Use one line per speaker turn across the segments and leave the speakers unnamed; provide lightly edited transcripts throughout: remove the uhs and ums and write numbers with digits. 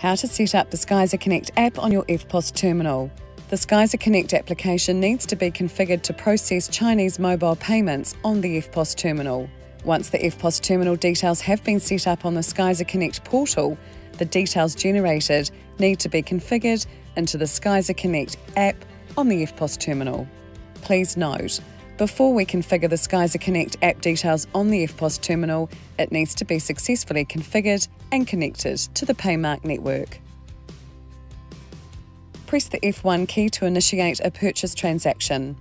How to set up the Skyzer Connect app on your EFTPOS terminal. The Skyzer Connect application needs to be configured to process Chinese mobile payments on the EFTPOS terminal. Once the EFTPOS terminal details have been set up on the Skyzer Connect portal, the details generated need to be configured into the Skyzer Connect app on the EFTPOS terminal. Please note, before we configure the Skyzer Connect app details on the EFTPOS terminal, it needs to be successfully configured and connected to the Paymark Network. Press the F1 key to initiate a purchase transaction.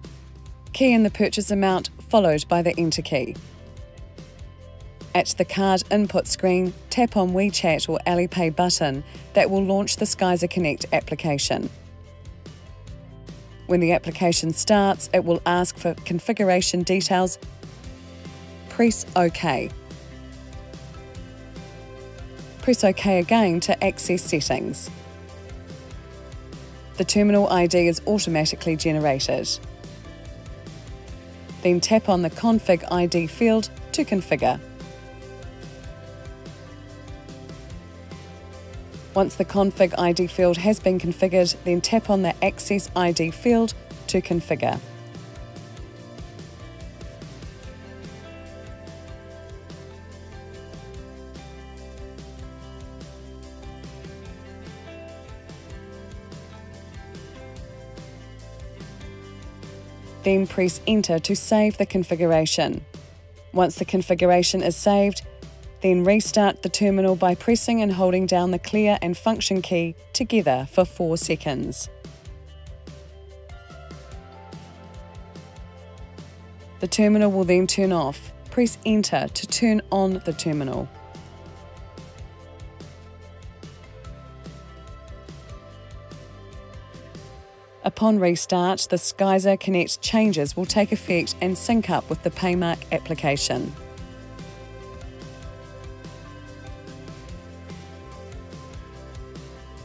Key in the purchase amount followed by the Enter key. At the card input screen, tap on WeChat or Alipay button that will launch the Skyzer Connect application. When the application starts, it will ask for configuration details. Press OK. Press OK again to access settings. The terminal ID is automatically generated. Then tap on the Config ID field to configure. Once the Config ID field has been configured, then tap on the Access ID field to configure. Then press Enter to save the configuration. Once the configuration is saved, then restart the terminal by pressing and holding down the Clear and Function key together for 4 seconds. The terminal will then turn off. Press Enter to turn on the terminal. Upon restart, the Skyzer Connect changes will take effect and sync up with the Paymark application.